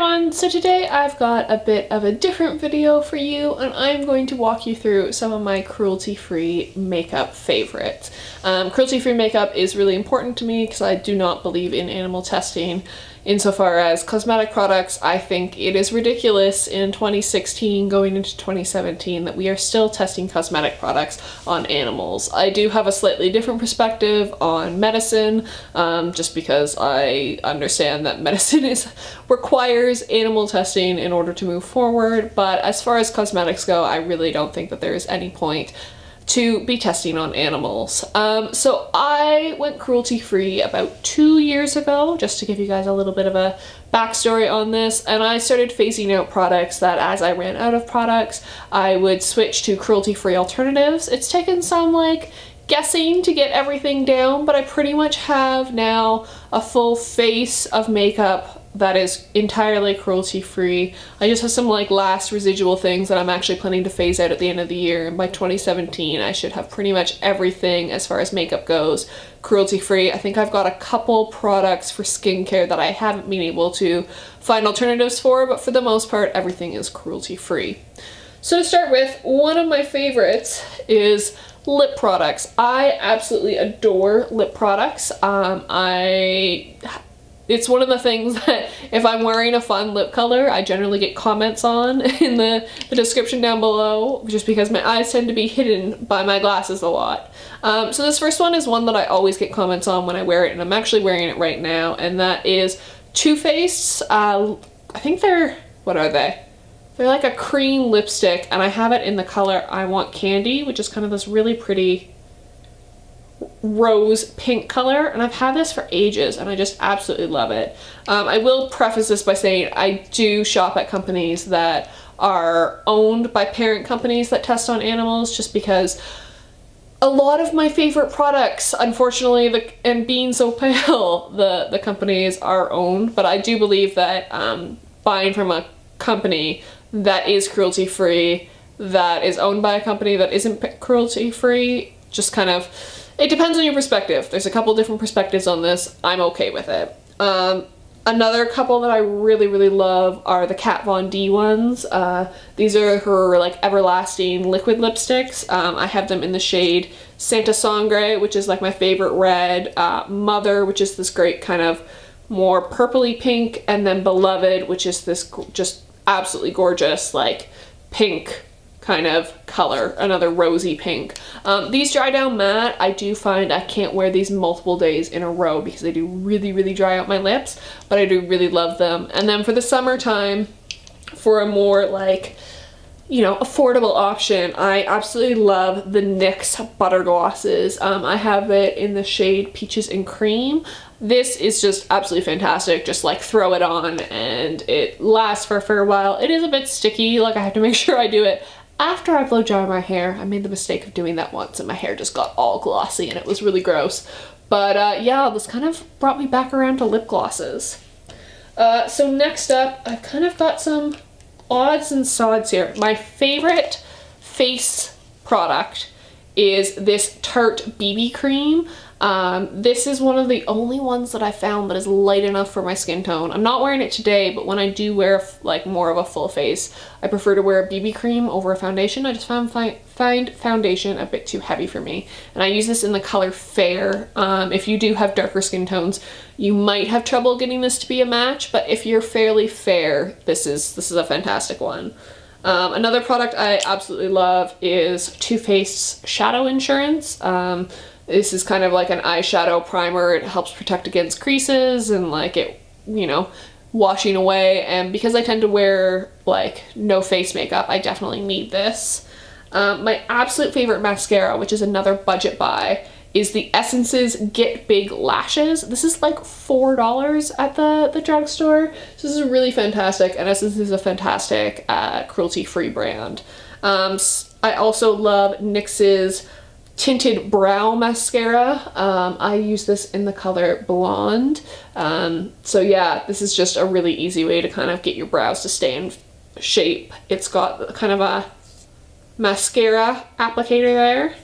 everyone! So today I've got a bit of a different video for you, and I'm going to walk you through some of my cruelty-free makeup favorites. Cruelty-free makeup is really important to me because I do not believe in animal testing. Insofar as cosmetic products, I think it is ridiculous in 2016 going into 2017 that we are still testing cosmetic products on animals. I do have a slightly different perspective on medicine, just because I understand that medicine requires animal testing in order to move forward, but as far as cosmetics go, I really don't think that there is any point to be testing on animals. So I went cruelty-free about 2 years ago, just to give you guys a little bit of a backstory on this, and I started phasing out products that as I ran out of products, I would switch to cruelty-free alternatives. It's taken some guessing to get everything down, but I pretty much have now a full face of makeup that is entirely cruelty-free. I just have some last residual things that I'm actually planning to phase out at the end of the year, and by 2017 I should have pretty much everything as far as makeup goes cruelty-free. I think I've got a couple products for skincare that I haven't been able to find alternatives for, but for the most part everything is cruelty-free. So to start with, one of my favorites is lip products. I absolutely adore lip products. It's one of the things that if I'm wearing a fun lip color, I generally get comments on in the description down below, just because my eyes tend to be hidden by my glasses a lot. So this first one is one that I always get comments on when I wear it, and I'm actually wearing it right now, and that is Too Faced. I think what are they? They're like a cream lipstick, and I have it in the color I Want Candy, which is kind of this really pretty rose pink color, and I've had this for ages and I just absolutely love it. I will preface this by saying I do shop at companies that are owned by parent companies that test on animals, just because a lot of my favorite products, unfortunately, and being so pale, the companies are owned, but I do believe that buying from a company that is cruelty-free, that is owned by a company that isn't cruelty-free, just kind of, it depends on your perspective. There's a couple different perspectives on this. I'm okay with it. Another couple that I really love are the Kat Von D ones. These are her everlasting liquid lipsticks. I have them in the shade Santa Sangre, which is my favorite red, Mother, which is this great kind of more purpley pink, and then Beloved, which is this just absolutely gorgeous pink kind of color, another rosy pink. These dry down matte. I do find I can't wear these multiple days in a row because they do really dry out my lips, but I do really love them. And then for the summertime, for a more affordable option, I absolutely love the NYX butter glosses. I have it in the shade Peaches and Cream. This is just absolutely fantastic. Just throw it on and it lasts for a fair while. It is a bit sticky, I have to make sure I do it after I blow dry my hair. I made the mistake of doing that once and my hair just got all glossy and it was really gross. But yeah, this kind of brought me back around to lip glosses. So next up, I've kind of got some odds and sods here. My favorite face product is this Tarte BB cream. This is one of the only ones that I found that is light enough for my skin tone. I'm not wearing it today, but when I do wear more of a full face, I prefer to wear a BB cream over a foundation. I just find foundation a bit too heavy for me, and I use this in the color Fair. If you do have darker skin tones, you might have trouble getting this to be a match, but if you're fairly fair, this is a fantastic one. Another product I absolutely love is Too Faced's Shadow Insurance. This is kind of like an eyeshadow primer. It helps protect against creases and washing away. And because I tend to wear no face makeup, I definitely need this. My absolute favorite mascara, which is another budget buy, is the Essence's Get Big Lashes. This is $4 at the drugstore. So this is really fantastic, and Essence is a fantastic cruelty-free brand. I also love NYX's Tinted Brow Mascara. I use this in the color Blonde. So yeah, this is just a really easy way to kind of get your brows to stay in shape. It's got kind of a mascara applicator there.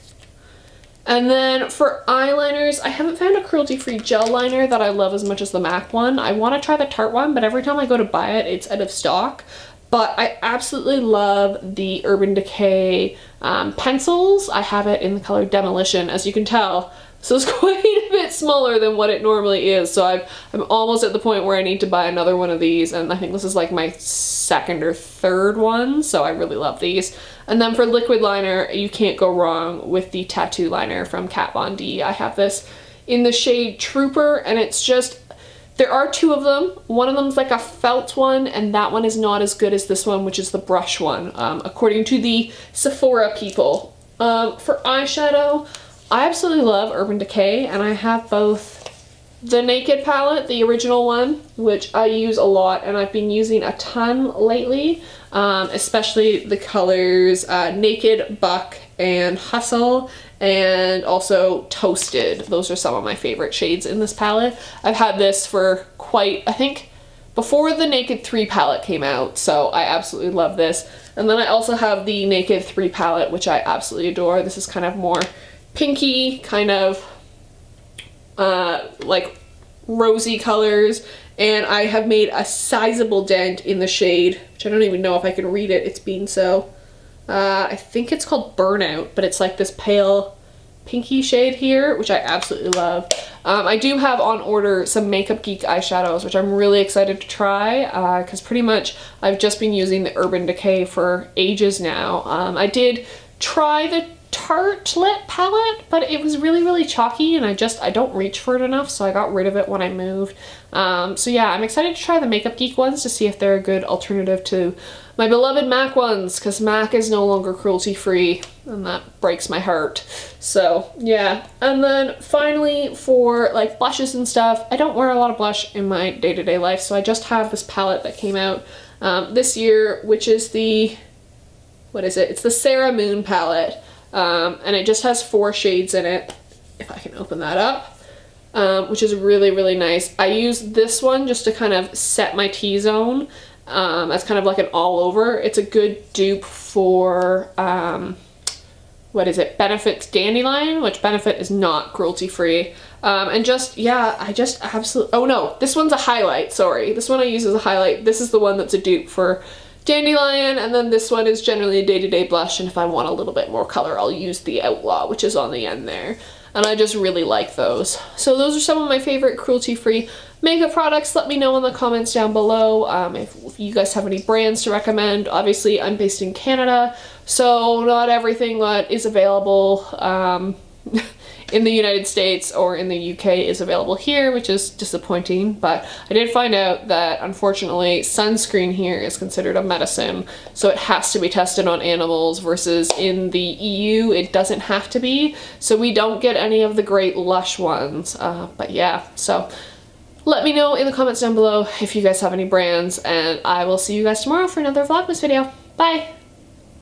And then for eyeliners, I haven't found a cruelty-free gel liner that I love as much as the MAC one. I want to try the Tarte one, but every time I go to buy it, it's out of stock. But I absolutely love the Urban Decay pencils. I have it in the color Demolition, as you can tell. So it's quite a bit smaller than what it normally is. So I'm almost at the point where I need to buy another one of these, and I think this is like my second or third one, so I really love these. And then for liquid liner, you can't go wrong with the tattoo liner from Kat Von D. I have this in the shade Trooper, and it's just, there are two of them. One of them's like a felt one, and that one is not as good as this one, which is the brush one, according to the Sephora people. For eyeshadow, I absolutely love Urban Decay, and I have both the Naked palette, the original one, which I use a lot, and I've been using a ton lately, especially the colors Naked, Buck, and Hustle, and also Toasted. Those are some of my favorite shades in this palette. I've had this for I think before the Naked 3 palette came out, so I absolutely love this. And then I also have the Naked 3 palette, which I absolutely adore. This is kind of more pinky, kind of like rosy colors, and I have made a sizable dent in the shade, which I don't even know if I can read it, it's being so, I think it's called Burnout, but it's like this pale pinky shade here, which I absolutely love. I do have on order some Makeup Geek eyeshadows, which I'm really excited to try, because pretty much I've just been using the Urban Decay for ages now. I did try the Tarte lip palette, but it was really chalky, and I don't reach for it enough, so I got rid of it when I moved. So yeah, I'm excited to try the Makeup Geek ones to see if they're a good alternative to my beloved MAC ones, because MAC is no longer cruelty free, and that breaks my heart. So yeah, and then finally for like blushes and stuff, I don't wear a lot of blush in my day-to-day life, so I just have this palette that came out this year, which is the, what is it? It's the Sarah Moon palette. And it just has 4 shades in it, if I can open that up, which is really nice. I use this one just to kind of set my T-zone, as kind of like an all-over. It's a good dupe for, what is it, Benefit's Dandelion, which Benefit is not cruelty-free. And just, yeah, I just absolutely, oh no, this one's a highlight, sorry. This one I use as a highlight. This is the one that's a dupe for Dandelion, and then this one is generally a day-to-day blush, and if I want a little bit more color, I'll use the Outlaw, which is on the end there. And I just really like those. So those are some of my favorite cruelty-free makeup products. Let me know in the comments down below if you guys have any brands to recommend. Obviously, I'm based in Canada, so not everything that is available in the United States or in the UK is available here, which is disappointing, but I did find out that unfortunately sunscreen here is considered a medicine, so it has to be tested on animals, versus in the EU it doesn't have to be, so we don't get any of the great Lush ones. But yeah, so let me know in the comments down below if you guys have any brands, and I will see you guys tomorrow for another Vlogmas video. Bye!